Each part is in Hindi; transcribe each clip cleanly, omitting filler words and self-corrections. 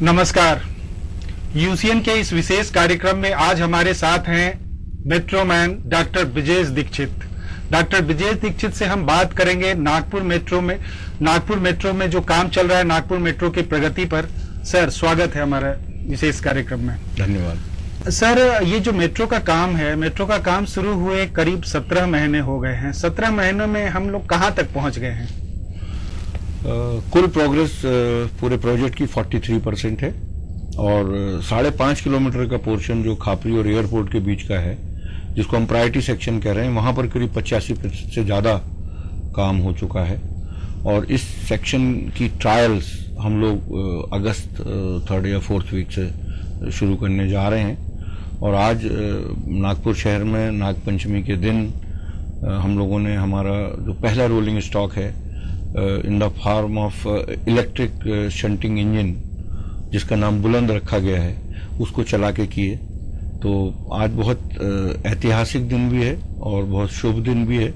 नमस्कार। यूसीएन के इस विशेष कार्यक्रम में आज हमारे साथ हैं metroman doctor Brijesh Dikshit. Doctor Brijesh Dikshit से हम बात करेंगे नागपुर मेट्रो में जो काम चल रहा है, नागपुर मेट्रो की प्रगति पर। सर, स्वागत है हमारा विशेष कार्यक्रम में। धन्यवाद। सर, ये जो मेट्रो का काम है, मेट्रो का काम शुरू हुए करीब 17 महीने हो गए हैं। 17 महीनों में हम लोग कहाँ तक पहुंच गए हैं? कुल प्रोग्रेस पूरे प्रोजेक्ट की 43% है और 5.5 किलोमीटर का पोर्शन जो खापरी और एयरपोर्ट के बीच का है, जिसको हम प्रायोरिटी सेक्शन कह रहे हैं, वहां पर करीब 85% से ज्यादा काम हो चुका है। और इस सेक्शन की ट्रायल्स हम लोग अगस्त 3rd या 4th वीक से शुरू करने जा रहे हैं। और आज नागपुर शहर में नागपंचमी के दिन हम लोगों ने हमारा जो पहला रोलिंग स्टॉक है in the form of electric shunting engine, जिसका नाम बुलंद रखा गया है, उसको चला के किए। तो आज बहुत ऐतिहासिक दिन भी है और बहुत शुभ दिन भी है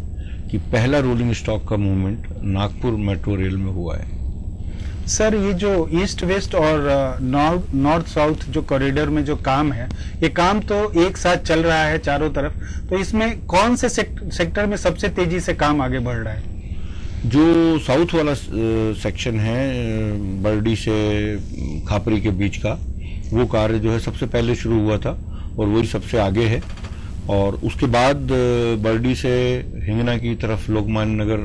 कि पहला रोलिंग स्टॉक का मूवमेंट नागपुर मेट्रो रेल में हुआ है। सर, ये जो ईस्ट वेस्ट और नॉर्थ साउथ जो कॉरिडोर में जो काम है, ये काम तो एक साथ चल रहा है चारों तरफ, तो इसमें कौन से सेक्टर में सबसे तेजी से काम आगे बढ़ रहा है? जो साउथ वाला सेक्शन है बर्डी से खापरी के बीच का, वो कार्य जो है सबसे पहले शुरू हुआ था और वही सबसे आगे है। और उसके बाद बर्डी से हिंगना की तरफ लोकमान्य नगर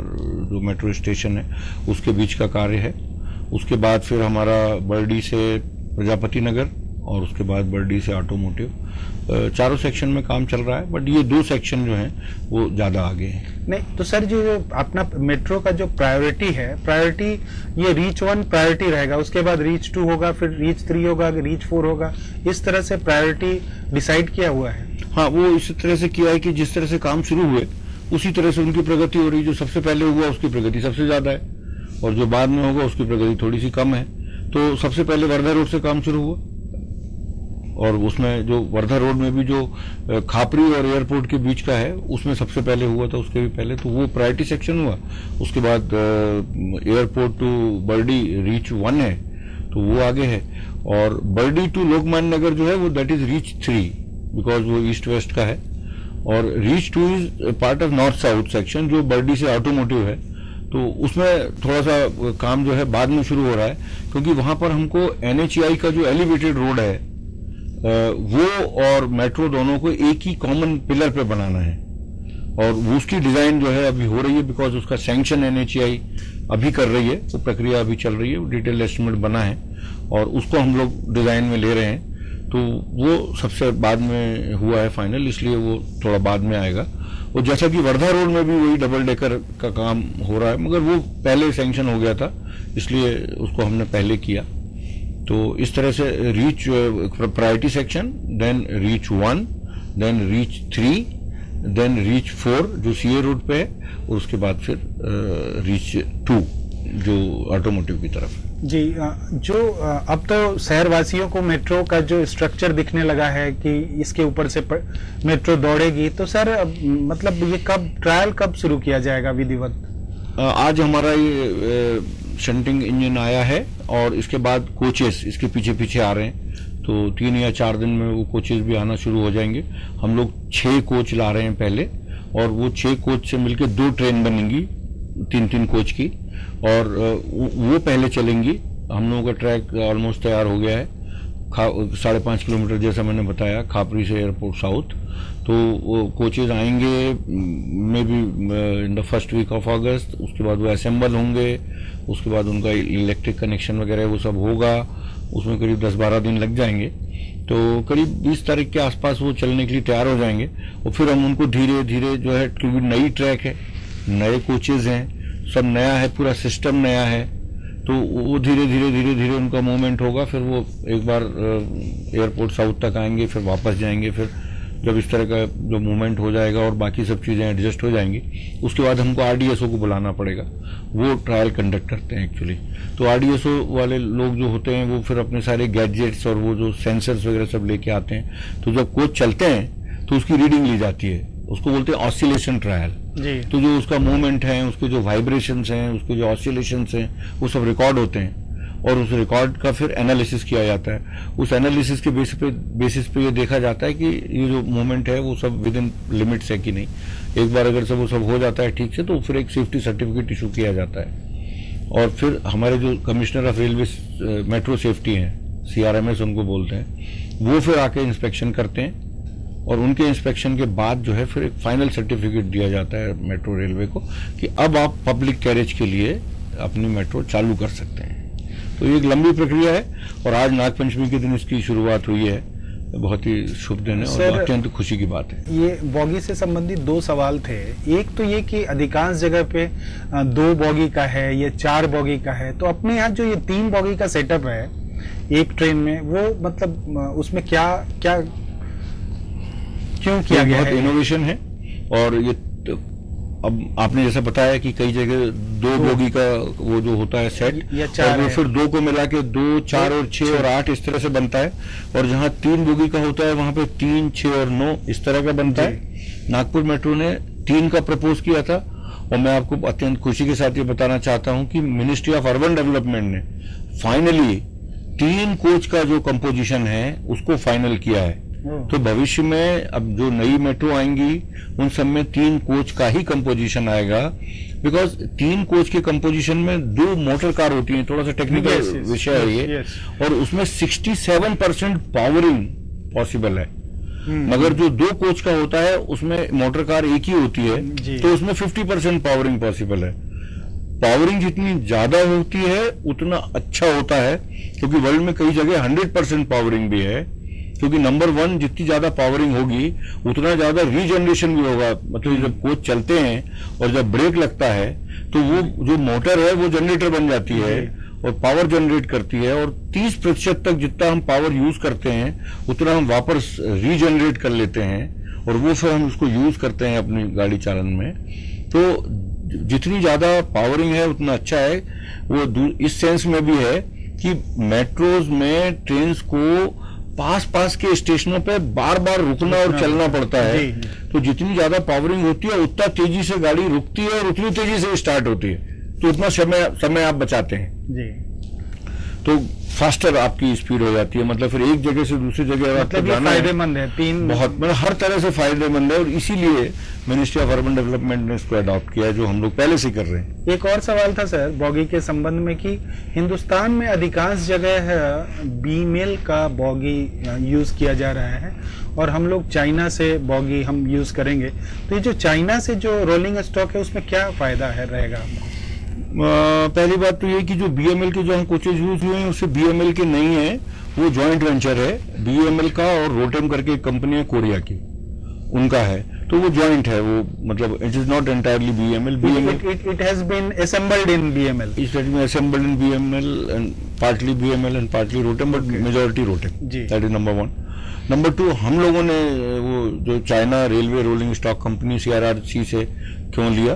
जो मेट्रो स्टेशन है, उसके बीच का कार्य है। उसके बाद फिर हमारा बर्डी से प्रजापति नगर और उसके बाद बर्डी से ऑटोमोटिव, चारों सेक्शन में काम चल रहा है। बट ये 2 सेक्शन जो हैं वो ज्यादा आगे हैं। नहीं तो सर, जो अपना मेट्रो का जो प्रायोरिटी है, ये रीच 1 प्रायोरिटी रहेगा, उसके बाद रीच 2 होगा, फिर रीच 3 होगा, रीच 4 होगा, इस तरह से प्रायोरिटी डिसाइड किया हुआ है? हाँ, वो इस तरह से किया है कि जिस तरह से काम शुरू हुए उसी तरह से उनकी प्रगति हो रही। जो सबसे पहले हुआ उसकी प्रगति सबसे ज्यादा है और जो बाद में होगा उसकी प्रगति थोड़ी सी कम है। तो सबसे पहले वर्धा रोड से काम शुरू हुआ और उसमें जो वर्धा रोड में भी जो खापरी और एयरपोर्ट के बीच का है, उसमें सबसे पहले हुआ था, उसके भी पहले तो वो प्रायोरिटी सेक्शन हुआ। उसके बाद एयरपोर्ट टू बर्डी रीच 1 है, तो वो आगे है। और बर्डी टू लोकमान्य नगर जो है वो दैट इज रीच 3, बिकॉज वो ईस्ट वेस्ट का है। और reach 2 is part of north south section, जो बर्डी से ऑटोमोटिव है। तो उसमें थोड़ा सा काम जो है बाद में शुरू हो रहा है, क्योंकि वहां पर हमको NHAI का जो एलिवेटेड रोड है वो और मेट्रो दोनों को एक ही कॉमन पिलर पे बनाना है। और वो उसकी डिजाइन जो है अभी हो रही है, बिकॉज उसका सैंक्शन NHAI अभी कर रही है, वो प्रक्रिया अभी चल रही है, डिटेल एस्टिमेट बना है और उसको हम लोग डिजाइन में ले रहे हैं। तो वो सबसे बाद में हुआ है फाइनल, इसलिए वो थोड़ा बाद में आएगा। और जैसा कि वर्धा रोड में भी वही डबल डेकर का काम हो रहा है, मगर वो पहले सैंक्शन हो गया था, इसलिए उसको हमने पहले किया। तो इस तरह से reach priority section, then reach 1, then reach 3, then reach 4 जो CA रोड पे है, और उसके बाद फिर रीच 2 जो ऑटोमोटिव की तरफ है। जी, जो अब तो शहरवासियों को मेट्रो का जो स्ट्रक्चर दिखने लगा है कि इसके ऊपर से मेट्रो दौड़ेगी, तो सर मतलब ये ट्रायल कब शुरू किया जाएगा विधिवत? आज हमारा ये शंटिंग इंजन आया है और इसके बाद कोचेस इसके पीछे पीछे आ रहे हैं। तो 3 या 4 दिन में वो कोचेस भी आना शुरू हो जाएंगे। हम लोग 6 कोच ला रहे हैं पहले, और वो 6 कोच से मिलकर 2 ट्रेन बनेंगी 3-3 कोच की, और वो पहले चलेंगी। हम लोगों का ट्रैक ऑलमोस्ट तैयार हो गया है, 5.5 किलोमीटर जैसा मैंने बताया, खापरी से एयरपोर्ट साउथ। तो वो कोचेज आएंगे may be in the first week of August. उसके बाद वो असेंबल होंगे, उसके बाद उनका इलेक्ट्रिक कनेक्शन वगैरह वो सब होगा, उसमें करीब 10-12 दिन लग जाएंगे। तो करीब 20 तारीख के आसपास वो चलने के लिए तैयार हो जाएंगे। और फिर हम उनको धीरे धीरे जो है, क्योंकि नई ट्रैक है, नए कोचेज हैं, सब नया है, पूरा सिस्टम नया है, तो वो धीरे धीरे उनका मूवमेंट होगा। फिर वो एक बार एयरपोर्ट साउथ तक आएंगे, फिर वापस जाएंगे। फिर जब इस तरह का जो मूवमेंट हो जाएगा और बाकी सब चीजें एडजस्ट हो जाएंगी, उसके बाद हमको RDSO को बुलाना पड़ेगा, वो ट्रायल कंडक्ट करते हैं एक्चुअली। तो RDSO वाले लोग जो होते हैं वो फिर अपने सारे गैजेट्स और वो जो सेंसर्स वगैरह सब लेके आते हैं। तो जब कोच चलते हैं तो उसकी रीडिंग ली जाती है, उसको बोलते हैं ऑसिलेशन ट्रायल। तो जो उसका मूवमेंट है, उसके जो वाइब्रेशंस हैं, उसके जो ऑसिलेशंस हैं, वो सब रिकॉर्ड होते हैं। और उस रिकॉर्ड का फिर एनालिसिस किया जाता है। उस एनालिसिस के बेसिस पे ये देखा जाता है कि ये जो मूवमेंट है वो सब विद इन लिमिट्स है कि नहीं। एक बार अगर वो सब हो जाता है ठीक से तो फिर एक सेफ्टी सर्टिफिकेट इशू किया जाता है और फिर हमारे जो commissioner of railway metro safety हैं, CRMS उनको बोलते हैं, वो फिर आके इंस्पेक्शन करते हैं और उनके इंस्पेक्शन के बाद जो है फिर एक फाइनल सर्टिफिकेट दिया जाता है मेट्रो रेलवे को कि अब आप पब्लिक कैरेज के लिए अपनी मेट्रो चालू कर सकते हैं। तो ये एक लंबी प्रक्रिया है और आज नागपंचमी के दिन इसकी शुरुआत हुई है। बहुत ही शुभ दिन है और अत्यंत खुशी की बात है। ये बॉगी से संबंधित 2 सवाल थे। एक तो ये कि अधिकांश जगह पे 2 बॉगी का है, ये 4 बॉगी का है, तो अपने यहाँ जो ये 3 बॉगी का सेटअप है एक ट्रेन में, वो मतलब उसमें क्या क्या क्यों किया गया है? बहुत इनोवेशन है और ये अब आपने जैसा बताया कि कई जगह 2 बोगी का वो जो होता है सेट या 4 और वो फिर 2 को मिला के 2, 4 और 6 और 8 इस तरह से बनता है और जहां 3 बोगी का होता है वहां पे 3, 6 और 9 इस तरह का बनता है। नागपुर मेट्रो ने 3 का प्रपोज किया था और मैं आपको अत्यंत खुशी के साथ ये बताना चाहता हूं कि मिनिस्ट्री ऑफ अर्बन डेवलपमेंट ने फाइनली 3 कोच का जो कंपोजिशन है उसको फाइनल किया है। तो भविष्य में अब जो नई मेट्रो आएंगी उन सब में 3 कोच का ही कंपोजिशन आएगा, बिकॉज 3 कोच के कंपोजिशन में 2 मोटर कार होती हैं। थोड़ा सा टेक्निकल विषय है ये और उसमें 67% पावरिंग पॉसिबल है, मगर जो 2 कोच का होता है उसमें मोटर कार एक ही होती है तो उसमें 50% पावरिंग पॉसिबल है। पावरिंग जितनी ज्यादा होती है उतना अच्छा होता है क्योंकि वर्ल्ड में कई जगह 100% पावरिंग भी है, क्योंकि नंबर 1 जितनी ज्यादा पावरिंग होगी उतना ज्यादा रीजनरेशन भी होगा। मतलब जब कोच चलते हैं और जब ब्रेक लगता है तो वो जो मोटर है वो जनरेटर बन जाती है और पावर जनरेट करती है और 30% तक जितना हम पावर यूज करते हैं उतना हम वापस रीजनरेट कर लेते हैं और वो फिर हम उसको यूज करते हैं अपनी गाड़ी चालन में। तो जितनी ज्यादा पावरिंग है उतना अच्छा है। वो इस सेंस में भी है कि मेट्रोज में ट्रेन को पास के स्टेशनों पे बार बार रुकना और चलना पड़ता है, तो जितनी ज्यादा पावरिंग होती है उतना तेजी से गाड़ी रुकती है और उतनी तेजी से स्टार्ट होती है, तो उतना समय आप बचाते हैं जी। तो फास्टर आपकी स्पीड हो जाती है, मतलब फिर एक जगह से दूसरी जगह आपको जाना फायदेमंद है। 3 बहुत मतलब हर तरह से फायदेमंद है और इसीलिए मिनिस्ट्री ऑफ अर्बन डेवलपमेंट ने इसको अडॉप्ट किया है, जो हम लोग पहले से कर रहे हैं। एक और सवाल था सर बॉगी के संबंध में कि हिंदुस्तान में अधिकांश जगह बीमेल का बॉगी यूज किया जा रहा है और हम लोग चाइना से बॉगी हम यूज करेंगे, तो ये जो चाइना से जो रोलिंग स्टॉक है उसमें क्या फायदा है रहेगा? पहली बात तो ये कि जो BML के जो हम कोचेज यूज हुए हैं उससे BML के नहीं है, वो जॉइंट वेंचर है BML का और रोटेम करके एक कंपनी है कोरिया की, उनका है, तो वो जॉइंट है। वो मतलब it is not entirely BML it has been assembled in BML. It has been assembled in BML and partly BML and partly Rotem, but majority Rotem. That is number 1. Number 2, हम लोगों ने वो जो China railway rolling stock company CRRC से क्यों लिया,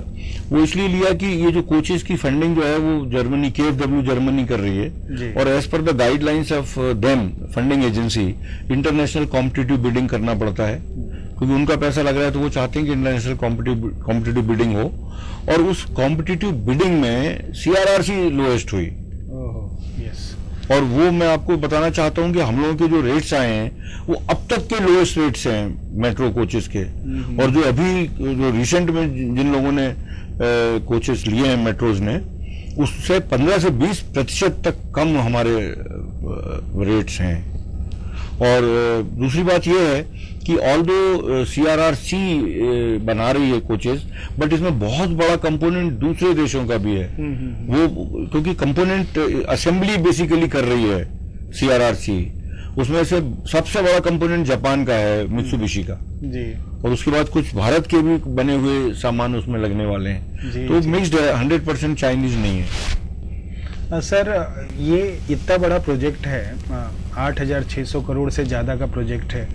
वो इसलिए लिया कि ये जो कोचेस की फंडिंग जो है वो जर्मनी KfW जर्मनी कर रही है और as per the guidelines of them funding agency international competitive bidding करना पड़ता है, क्योंकि उनका पैसा लग रहा है तो वो चाहते हैं कि इंटरनेशनल कॉम्पिटिटिव बिडिंग हो और उस कॉम्पिटिटिव बिडिंग में CRRC लोएस्ट हुई। और वो मैं आपको बताना चाहता हूं कि हम लोगों के जो रेट्स आए हैं वो अब तक के लोएस्ट रेट्स हैं मेट्रो कोचेस के, और जो अभी जो रिसेंट में जिन लोगों ने कोचेस लिए हैं मेट्रोज ने उससे 15 से 20% तक कम हमारे रेट्स हैं। और दूसरी बात यह है कि ऑल्दो CRRC बना रही है कोचेस, बट इसमें बहुत बड़ा कंपोनेंट दूसरे देशों का भी है, वो क्योंकि कंपोनेंट असेंबली बेसिकली कर रही है CRRC, उसमें से सबसे बड़ा कंपोनेंट जापान का है मित्सुबिशी का जी, और उसके बाद कुछ भारत के भी बने हुए सामान उसमें लगने वाले हैं, तो मिक्स्ड है, 100% चाइनीज नहीं है। सर ये इतना बड़ा प्रोजेक्ट है, 8,600 करोड़ से ज्यादा का प्रोजेक्ट है,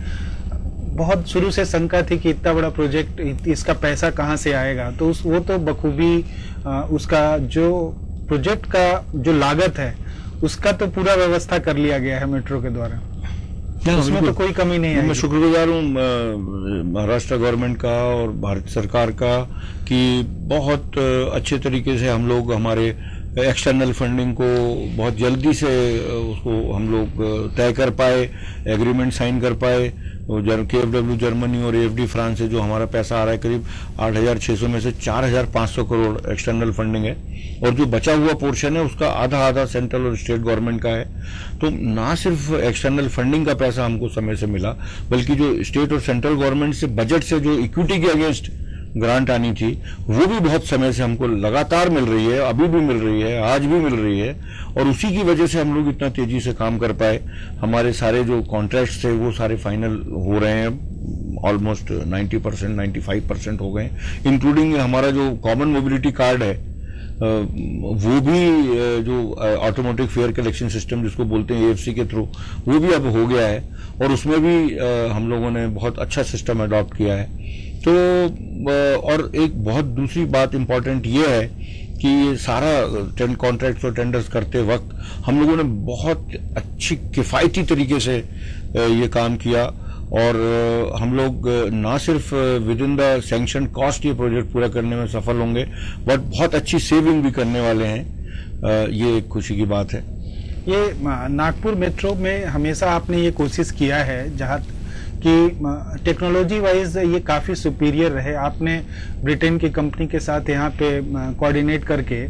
बहुत शुरू से शंका थी कि इतना बड़ा प्रोजेक्ट इसका पैसा कहाँ से आएगा, तो वो तो बखूबी उसका जो प्रोजेक्ट का जो लागत है उसका तो पूरा व्यवस्था कर लिया गया है मेट्रो के द्वारा, उसमें तो कोई कमी नहीं है। मैं शुक्रगुजार हूँ महाराष्ट्र गवर्नमेंट का और भारत सरकार का कि बहुत अच्छे तरीके से हम लोग हमारे एक्सटर्नल फंडिंग को बहुत जल्दी से उसको हम लोग तय कर पाए, एग्रीमेंट साइन कर पाए। KfW जर्मनी और AFD फ्रांस से जो हमारा पैसा आ रहा है करीब 8,600 में से 4,500 करोड़ एक्सटर्नल फंडिंग है, और जो बचा हुआ पोर्शन है उसका आधा सेंट्रल और स्टेट गवर्नमेंट का है। तो ना सिर्फ एक्सटर्नल फंडिंग का पैसा हमको समय से मिला, बल्कि जो स्टेट और सेंट्रल गवर्नमेंट से बजट से जो इक्विटी के अगेंस्ट ग्रांट आनी थी वो भी बहुत समय से हमको लगातार मिल रही है, अभी भी मिल रही है, आज भी मिल रही है, और उसी की वजह से हम लोग इतना तेजी से काम कर पाए। हमारे सारे जो कॉन्ट्रैक्ट्स थे वो सारे फाइनल हो रहे हैं, ऑलमोस्ट 90%, 95% हो गए, इंक्लूडिंग हमारा जो कॉमन मोबिलिटी कार्ड है वो भी जो ऑटोमेटिक फेयर कलेक्शन सिस्टम जिसको बोलते हैं AFC के थ्रू, वो भी अब हो गया है, और उसमें भी हम लोगों ने बहुत अच्छा सिस्टम अडॉप्ट किया है। तो और एक बहुत दूसरी बात इंपॉर्टेंट ये है कि ये सारा कॉन्ट्रैक्ट्स और टेंडर्स करते वक्त हम लोगों ने बहुत अच्छी किफायती तरीके से ये काम किया, और हम लोग ना सिर्फ with in the sanction cost ये प्रोजेक्ट पूरा करने में सफल होंगे, बट बहुत अच्छी सेविंग भी करने वाले हैं। ये एक खुशी की बात है। ये नागपुर मेट्रो में हमेशा आपने ये कोशिश किया है जहाँ कि टेक्नोलॉजी वाइज ये काफ़ी सुपीरियर रहे। आपने ब्रिटेन की कंपनी के साथ यहाँ पे कोऑर्डिनेट करके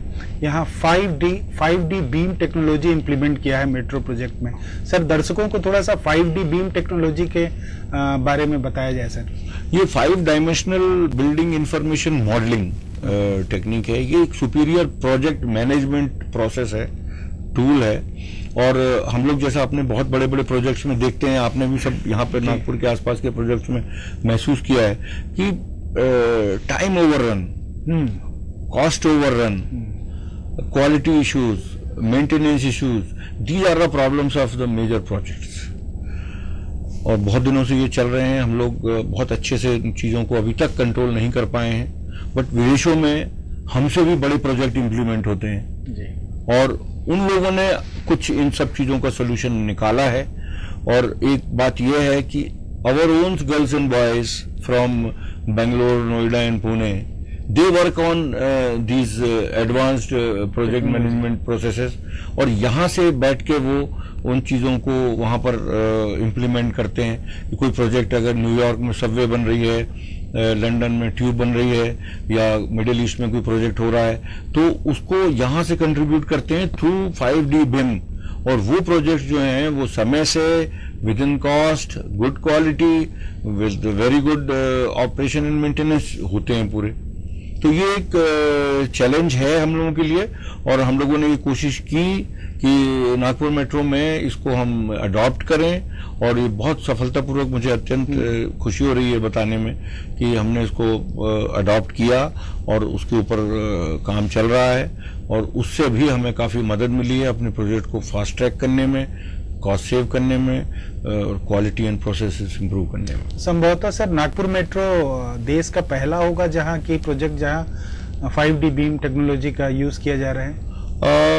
यहाँ 5D बीम टेक्नोलॉजी इंप्लीमेंट किया है मेट्रो प्रोजेक्ट में। सर, दर्शकों को थोड़ा सा 5D बीम टेक्नोलॉजी के बारे में बताया जाए सर। ये 5 dimensional building information modelling technique है। ये एक सुपीरियर प्रोजेक्ट मैनेजमेंट प्रोसेस है, टूल है, और हम लोग जैसा अपने बहुत बड़े बड़े प्रोजेक्ट्स में देखते हैं, आपने भी सब यहाँ पे नागपुर के आसपास के प्रोजेक्ट्स में महसूस किया है कि time overrun, cost overrun, quality issues, maintenance issues, these are the problems of the major projects. और बहुत दिनों से ये चल रहे हैं, हम लोग बहुत अच्छे से इन चीजों को अभी तक कंट्रोल नहीं कर पाए हैं, बट विदेशों में हमसे भी बड़े प्रोजेक्ट इंप्लीमेंट होते हैं जी। और उन लोगों ने कुछ इन सब चीजों का सोल्यूशन निकाला है। और एक बात यह है कि our own girls and boys from Bangalore, Noida and Pune, they work on these advanced project management processes, और यहाँ से बैठ के वो उन चीजों को वहां पर इम्प्लीमेंट करते हैं। कि कोई प्रोजेक्ट अगर न्यूयॉर्क में सबवे बन रही है, लंदन में ट्यूब बन रही है, या मिडिल ईस्ट में कोई प्रोजेक्ट हो रहा है, तो उसको यहां से कंट्रीब्यूट करते हैं थ्रू 5D BIM, और वो प्रोजेक्ट जो हैं वो समय से, with in cost, good quality, with very good operation and maintenance होते हैं पूरे। तो ये एक चैलेंज है हम लोगों के लिए, और हम लोगों ने ये कोशिश की कि नागपुर मेट्रो में इसको हम अडॉप्ट करें, और ये बहुत सफलतापूर्वक, मुझे अत्यंत खुशी हो रही है बताने में कि हमने इसको अडॉप्ट किया और उसके ऊपर काम चल रहा है, और उससे भी हमें काफी मदद मिली है अपने प्रोजेक्ट को फास्ट ट्रैक करने में, कॉस्ट सेव करने में, और क्वालिटी एंड प्रोसेसेस इंप्रूव करने में। संभवतः सर नागपुर मेट्रो देश का पहला होगा जहां की प्रोजेक्ट जहां 5D बीम टेक्नोलॉजी का यूज किया जा रहा है।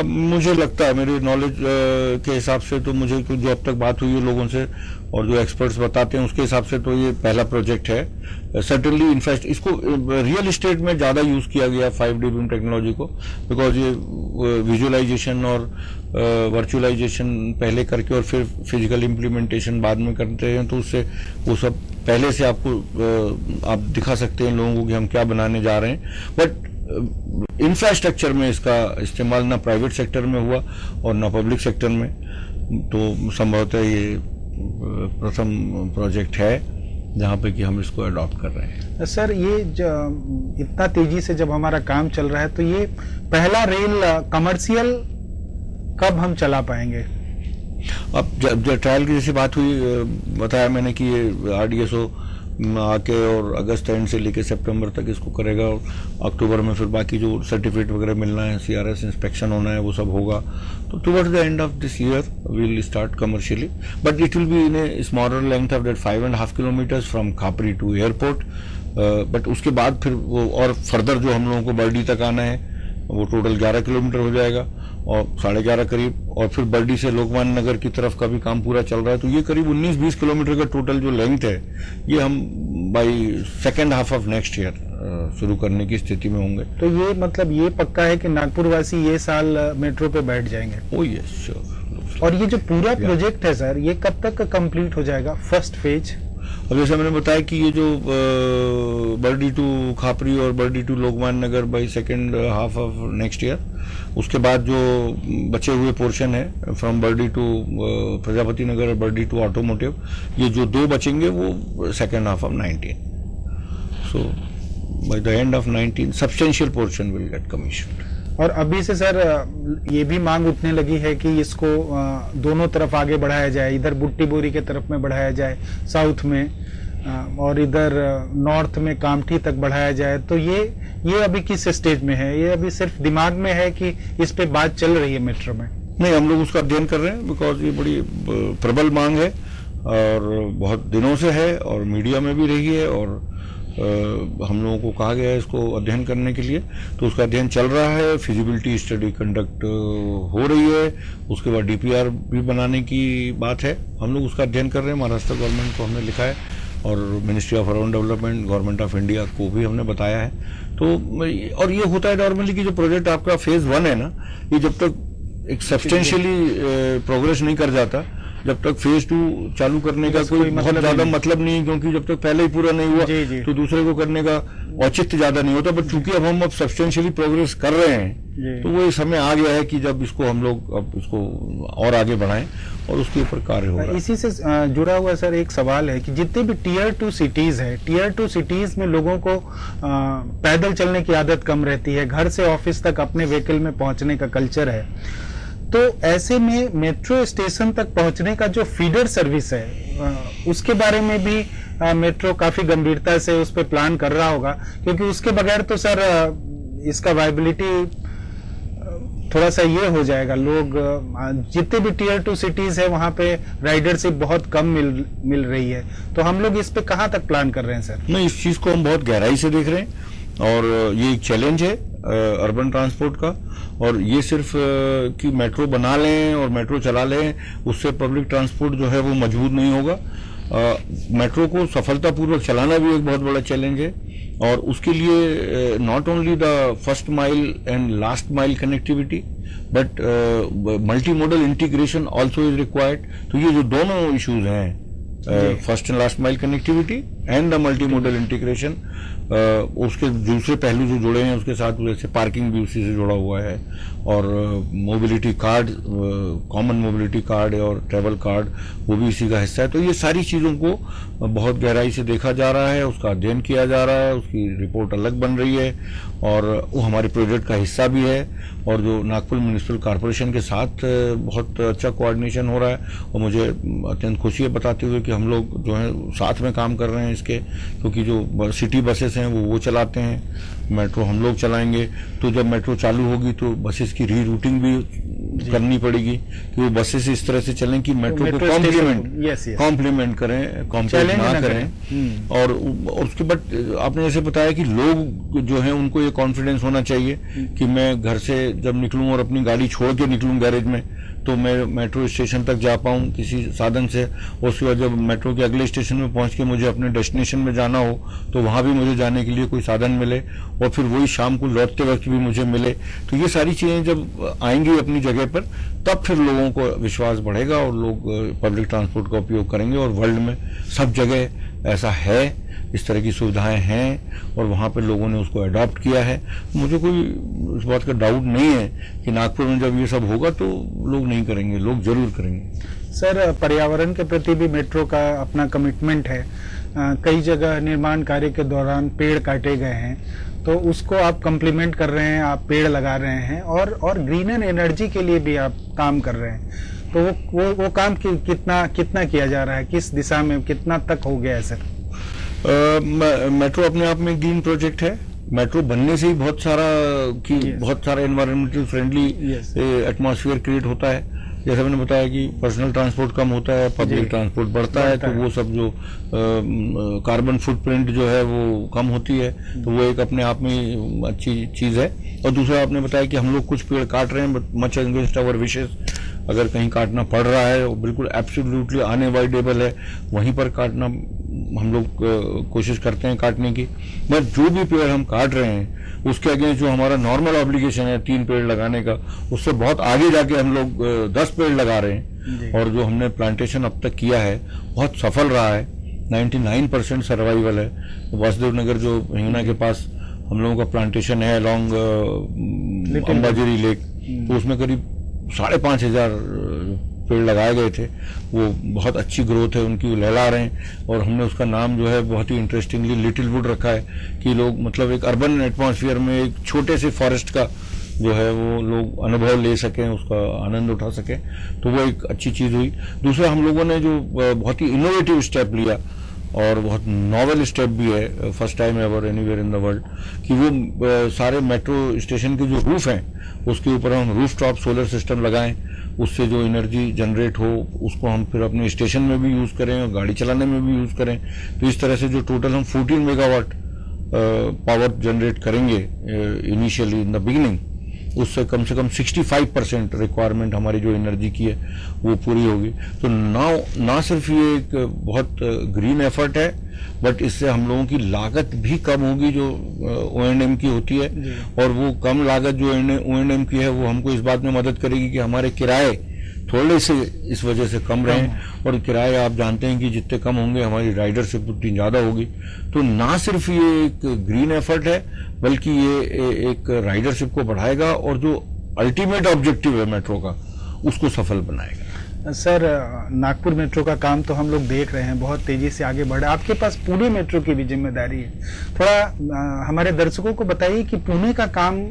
मुझे लगता है, मेरे नॉलेज के हिसाब से तो, मुझे जो अब तक बात हुई है लोगों से और जो एक्सपर्ट्स बताते हैं उसके हिसाब से तो ये पहला प्रोजेक्ट है। सर्टेनली इनफैक्ट इसको रियल एस्टेट में ज्यादा यूज किया गया 5D बीम टेक्नोलॉजी को, बिकॉज ये विजुअलाइजेशन और वर्चुअलाइजेशन पहले करके और फिर फिजिकल इम्प्लीमेंटेशन बाद में करते हैं, तो उससे वो सब पहले से आपको आप दिखा सकते हैं लोगों को कि हम क्या बनाने जा रहे हैं। बट इंफ्रास्ट्रक्चर में इसका इस्तेमाल ना प्राइवेट सेक्टर में हुआ और ना पब्लिक सेक्टर में, तो संभवतः ये प्रथम प्रोजेक्ट है जहां पे कि हम इसको अडॉप्ट कर रहे हैं। सर, ये इतना तेजी से जब हमारा काम चल रहा है, तो ये पहला रेल कमर्शियल कब हम चला पाएंगे? अब जब ट्रायल की जैसी बात हुई, बताया मैंने कि ये RDSO आके और अगस्त एंड से लेके सितंबर तक इसको करेगा, और अक्टूबर में फिर बाकी जो सर्टिफिकेट वगैरह मिलना है, CRS इंस्पेक्शन होना है, वो सब होगा। तो towards the end of this year we will start commercially, but it will be in a smaller length of that 5.5 kilometers from Khapri to airport. But उसके बाद फिर वो और फर्दर जो हम लोगों को बर्डी तक आना है वो टोटल 11 किलोमीटर हो जाएगा, और 11.5 करीब, और फिर बर्डी से लोकमान्य नगर की तरफ का भी काम पूरा चल रहा है। तो ये करीब 19-20 किलोमीटर का टोटल जो लेंथ है, ये हम by second half of next year शुरू करने की स्थिति में होंगे। तो ये मतलब ये पक्का है कि नागपुर वासी ये साल मेट्रो पे बैठ जाएंगे? ओ यस श्योर। और ये जो पूरा प्रोजेक्ट है सर, ये कब तक कंप्लीट हो जाएगा, फर्स्ट फेज? अब जैसे मैंने बताया कि ये जो बर्डी टू खापरी और Bardi to Lokmanya Nagar by second half of next year, उसके बाद जो बचे हुए पोर्शन है फ्रॉम बर्डी टू प्रजापति नगर और बर्डी टू ऑटोमोटिव, ये जो 2 बचेंगे वो second half of 19। So by the end of 19 substantial portion will get commission. और अभी से सर ये भी मांग उठने लगी है कि इसको दोनों तरफ आगे बढ़ाया जाए, इधर बुट्टी बोरी के तरफ में बढ़ाया जाए साउथ में, और इधर नॉर्थ में कामठी तक बढ़ाया जाए। तो ये अभी किस स्टेज में है? ये अभी सिर्फ दिमाग में है कि इस पे बात चल रही है मेट्रो में? नहीं, हम लोग उसका अध्ययन कर रहे हैं, बिकॉज ये बड़ी प्रबल मांग है और बहुत दिनों से है और मीडिया में भी रही है, और हम लोगों को कहा गया है इसको अध्ययन करने के लिए। तो उसका अध्ययन चल रहा है, फिजिबिलिटी स्टडी कंडक्ट हो रही है, उसके बाद डीपीआर भी बनाने की बात है। हम लोग उसका अध्ययन कर रहे हैं। महाराष्ट्र गवर्नमेंट को हमने लिखा है और ministry of urban development, government of India को भी हमने बताया है। तो और ये होता है नॉर्मली कि जो प्रोजेक्ट आपका फेज 1 है ना, ये जब तक एक सब्सटेंशियली प्रोग्रेस नहीं कर जाता, जब तक फेज 2 चालू करने का कोई बहुत ज्यादा मतलब नहीं है, क्योंकि जब तक पहले ही पूरा नहीं हुआ तो दूसरे को करने का औचित्य ज्यादा नहीं होता। बट चूंकि अब हम सब्सटेंशियली प्रोग्रेस कर रहे हैं, तो वो समय आ गया है कि जब इसको हम लोग अब इसको और आगे बढ़ाएं और उसके ऊपर कार्य हो रहा है। इसी से जुड़ा हुआ सर एक सवाल है कि जितने भी टीयर 2 सिटीज है, टीयर 2 सिटीज में लोगों को पैदल चलने की आदत कम रहती है, घर से ऑफिस तक अपने व्हीकल में पहुंचने का कल्चर है। तो ऐसे में मेट्रो स्टेशन तक पहुंचने का जो फीडर सर्विस है, उसके बारे में भी मेट्रो काफी गंभीरता से उस पर प्लान कर रहा होगा, क्योंकि उसके बगैर तो सर इसका वायबिलिटी थोड़ा सा ये हो जाएगा। लोग जितने भी टीयर 2 सिटीज है वहां पे राइडरशिप बहुत कम मिल रही है। तो हम लोग इस पे कहां तक प्लान कर रहे हैं सर? नहीं, इस चीज को हम बहुत गहराई से देख रहे हैं और ये एक चैलेंज है अर्बन ट्रांसपोर्ट का। और ये सिर्फ कि मेट्रो बना लें और मेट्रो चला लें, उससे पब्लिक ट्रांसपोर्ट जो है वो मजबूत नहीं होगा। मेट्रो को सफलतापूर्वक चलाना भी एक बहुत बड़ा चैलेंज है, और उसके लिए not only the first mile and last mile connectivity but multi modal integration also is required. तो ये जो दोनों इश्यूज हैं, first and last mile connectivity and the multi modal integration, उसके दूसरे पहलू जो जुड़े हैं उसके साथ, जैसे पार्किंग भी उसी से जुड़ा हुआ है, और mobility card, common mobility card और ट्रैवल कार्ड, वो भी इसी का हिस्सा है। तो ये सारी चीजों को बहुत गहराई से देखा जा रहा है, उसका अध्ययन किया जा रहा है, उसकी रिपोर्ट अलग बन रही है, और वो हमारे प्रोजेक्ट का हिस्सा भी है। और जो नागपुर म्युनिसिपल कॉर्पोरेशन के साथ बहुत अच्छा कोऑर्डिनेशन हो रहा है, और मुझे अत्यंत खुशी है बताते हुए कि हम लोग जो है साथ में काम कर रहे हैं इसके, क्योंकि जो सिटी बसेस हैं वो चलाते हैं, मेट्रो हम लोग चलाएंगे। तो जब मेट्रो चालू होगी तो बसेस की रीरूटिंग भी करनी पड़ेगी कि वो बसेस इस तरह से चलें कि मेट्रो को कॉम्प्लीमेंट करें, कॉम्प्लीमेंट ना करें। और उसके बाद आपने जैसे बताया कि लोग जो हैं उनको ये कॉन्फिडेंस होना चाहिए कि मैं घर से जब निकलूं और अपनी गाड़ी छोड़ के निकलूं गैरेज में, तो मैं मेट्रो स्टेशन तक जा पाऊं किसी साधन से। उसके बाद जब मेट्रो के अगले स्टेशन में पहुंच के मुझे अपने डेस्टिनेशन में जाना हो तो वहां भी मुझे जाने के लिए कोई साधन मिले, और फिर वही शाम को लौटते वक्त भी मुझे मिले। तो ये सारी चीजें जब आएंगी अपनी जगह पर, तब फिर लोगों को विश्वास बढ़ेगा और लोग पब्लिक ट्रांसपोर्ट का उपयोग करेंगे। और वर्ल्ड में सब जगह ऐसा है, इस तरह की सुविधाएं हैं, और वहां पे लोगों ने उसको अडॉप्ट किया है। मुझे कोई इस बात का डाउट नहीं है कि नागपुर में जब ये सब होगा तो लोग नहीं करेंगे, लोग जरूर करेंगे। सर, पर्यावरण के प्रति भी मेट्रो का अपना कमिटमेंट है। कई जगह निर्माण कार्य के दौरान पेड़ काटे गए हैं, तो उसको आप कम्प्लीमेंट कर रहे हैं, आप पेड़ लगा रहे हैं, और ग्रीनर एनर्जी के लिए भी आप काम कर रहे हैं। तो वो काम कितना किया जा रहा है, किस दिशा में, कितना तक हो गया है सर? मेट्रो अपने आप में ग्रीन प्रोजेक्ट है। मेट्रो बनने से ही बहुत सारा एनवायरमेंटल फ्रेंडली एटमॉस्फेयर क्रिएट होता है। जैसे मैंने बताया कि पर्सनल ट्रांसपोर्ट कम होता है, पब्लिक ट्रांसपोर्ट बढ़ता है, तो वो सब जो कार्बन फुटप्रिंट जो है वो कम होती है। तो वो एक अपने आप में अच्छी चीज है। और दूसरा आपने बताया कि हम लोग कुछ पेड़ काट रहे हैं, मच अगेंस्ट आवर विशेस। अगर कहीं काटना पड़ रहा है वो बिल्कुल एब्सोल्युटली अनअवॉइडेबल है, वहीं पर काटना हम लोग कोशिश करते हैं काटने की। बट जो भी पेड़ हम काट रहे हैं उसके अगेंस्ट जो हमारा नॉर्मल ऑब्लिगेशन है 3 पेड़ लगाने का, उससे बहुत आगे जाके हम लोग 10 पेड़ लगा रहे हैं। और जो हमने प्लांटेशन अब तक किया है बहुत सफल रहा है, 99% सर्वाइवल है। वासुदेव नगर जो हिंगना के पास हम लोगों का प्लांटेशन है अलॉन्ग अंबाझरी लेक, तो उसमें करीब 5,500 पेड़ लगाए गए थे। वो बहुत अच्छी ग्रोथ है उनकी, लहला रहे हैं। और हमने उसका नाम जो है बहुत ही इंटरेस्टिंगली लिटिल वुड रखा है कि लोग मतलब एक अर्बन एटमॉस्फेयर में एक छोटे से फॉरेस्ट का जो है वो लोग अनुभव ले सकें, उसका आनंद उठा सकें, तो वो एक अच्छी चीज हुई। दूसरा, हम लोगों ने जो बहुत ही इनोवेटिव स्टेप लिया और बहुत नॉवेल स्टेप भी है, first time ever anywhere in the world, कि वो सारे मेट्रो स्टेशन के जो रूफ हैं उसके ऊपर हम रूफ टॉप सोलर सिस्टम लगाएं, उससे जो एनर्जी जनरेट हो उसको हम फिर अपने स्टेशन में भी यूज करें और गाड़ी चलाने में भी यूज करें। तो इस तरह से जो टोटल हम 14 मेगावाट पावर जनरेट करेंगे इनिशियली इन द बिगिनिंग, उससे कम से कम 65% रिक्वायरमेंट हमारी जो एनर्जी की है वो पूरी होगी। तो ना सिर्फ ये एक बहुत ग्रीन एफर्ट है, बट इससे हम लोगों की लागत भी कम होगी जो O&M की होती है, और वो कम लागत जो O&M की है वो हमको इस बात में मदद करेगी कि हमारे किराए थोड़े से इस वजह से कम रहे। और किराए आप जानते हैं कि जितने कम होंगे हमारी राइडरशिप उतनी ज्यादा होगी। तो ना सिर्फ ये एक ग्रीन एफर्ट है बल्कि ये एक राइडरशिप को बढ़ाएगा और जो अल्टीमेट ऑब्जेक्टिव है मेट्रो का उसको सफल बनाएगा। सर, नागपुर मेट्रो का काम तो हम लोग देख रहे हैं बहुत तेजी से आगे बढ़ा, आपके पास पुणे मेट्रो की भी जिम्मेदारी है। थोड़ा हमारे दर्शकों को बताइए कि पुणे का काम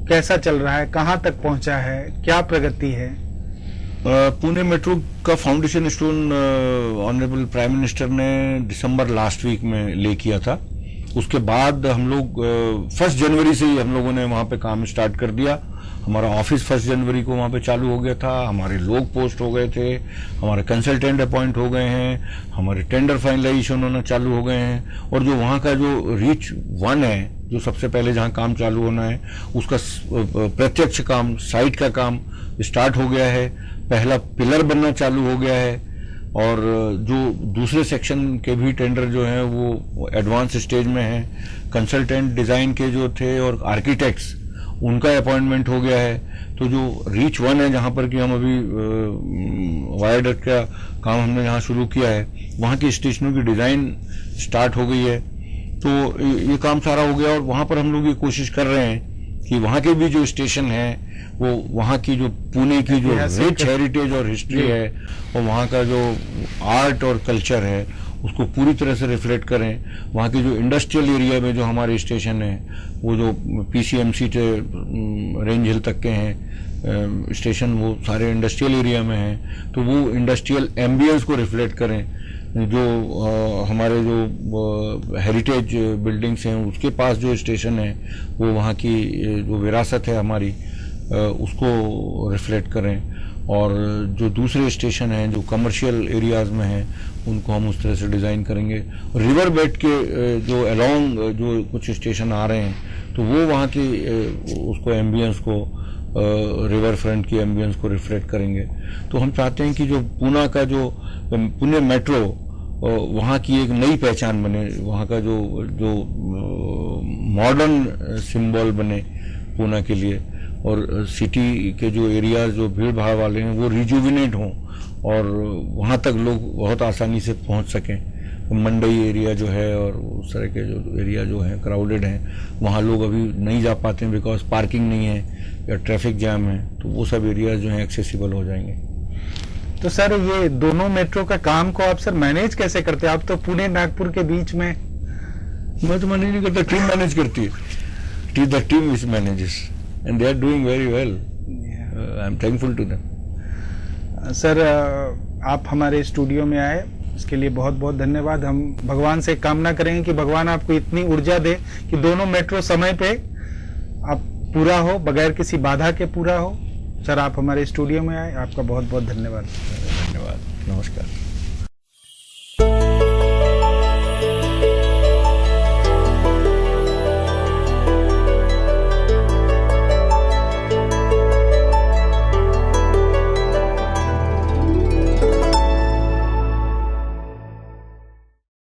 कैसा चल रहा है, कहाँ तक पहुंचा है, क्या प्रगति है? पुणे मेट्रो का foundation stone honourable prime minister ने दिसंबर लास्ट वीक में ले किया था। उसके बाद हम लोग 1 जनवरी से ही हम लोगों ने वहां पे काम स्टार्ट कर दिया। हमारा ऑफिस 1 जनवरी को वहां पे चालू हो गया था, हमारे लोग पोस्ट हो गए थे, हमारे कंसल्टेंट अपॉइंट हो गए हैं, हमारे टेंडर फाइनलाइजेशन होना चालू हो गए हैं। और जो वहां का जो रीच 1 है, जो सबसे पहले जहां काम चालू होना है, उसका प्रत्यक्ष काम, साइट का काम स्टार्ट हो गया है। पहला पिलर बनना चालू हो गया है और जो दूसरे सेक्शन के भी टेंडर जो हैं वो एडवांस स्टेज में हैं। कंसल्टेंट डिजाइन के जो थे और आर्किटेक्ट्स उनका अपॉइंटमेंट हो गया है। तो जो रीच 1 है जहां पर कि हम अभी वायरडक्ट का काम हमने जहां शुरू किया है, वहां की स्टेशनों की डिजाइन स्टार्ट हो गई है। तो ये काम सारा हो गया और वहां पर हम लोग ये कोशिश कर रहे हैं कि वहां के भी जो स्टेशन है वो वहां की जो पुणे की जो रिच हेरिटेज और हिस्ट्री है और वहां का जो आर्ट और कल्चर है उसको पूरी तरह से रिफ्लेक्ट करें। वहां की जो इंडस्ट्रियल एरिया में जो हमारे स्टेशन है, वो जो PCMC से रेंज हिल तक के हैं स्टेशन, वो सारे इंडस्ट्रियल एरिया में हैं। तो वो इंडस्ट्रियल एम्बियंस को रिफ्लेक्ट करें। जो हमारे जो हेरिटेज बिल्डिंग्स हैं उसके पास जो स्टेशन है वो वहाँ की जो विरासत है हमारी उसको रिफ्लेक्ट करें। और जो दूसरे स्टेशन हैं जो कमर्शियल एरियाज में हैं उनको हम उस तरह से डिज़ाइन करेंगे। रिवर बेड के जो अलोंग जो कुछ स्टेशन आ रहे हैं तो वो वहाँ की उसको एम्बियंस को रिवर फ्रंट की एम्बियंस को रिफ्लेक्ट करेंगे। तो हम चाहते हैं कि जो पुणे मेट्रो वहाँ की एक नई पहचान बने, वहाँ का जो मॉडर्न सिंबल बने पुणे के लिए, और सिटी के जो एरियाज जो भीड़ भाड़ वाले हैं वो रिजुविनेट हों और वहाँ तक लोग बहुत आसानी से पहुँच सकें। मंडई एरिया जो है और उस तरह के जो एरिया जो है क्राउडेड हैं वहाँ लोग अभी नहीं जा पाते हैं बिकॉज पार्किंग नहीं है या ट्रैफिक जैम है, तो वो सब एरियाज जो हैं एक्सेसिबल हो जाएंगे। तो सर ये दोनों मेट्रो का काम को आप सर मैनेज कैसे करते हैं? आप तो पुणे नागपुर के बीच में। मैं तो मैनेज नहीं करता, टीम मैनेज करती है। It is the team which manages and they are doing very well. I am thankful to them. Sir आप हमारे स्टूडियो में आए इसके लिए बहुत बहुत धन्यवाद। हम भगवान से कामना करेंगे कि भगवान आपको इतनी ऊर्जा दे कि दोनों मेट्रो समय पे आप पूरा हो, बगैर किसी बाधा के पूरा हो। सर आप हमारे स्टूडियो में आए, आपका बहुत बहुत धन्यवाद। धन्यवाद, नमस्कार।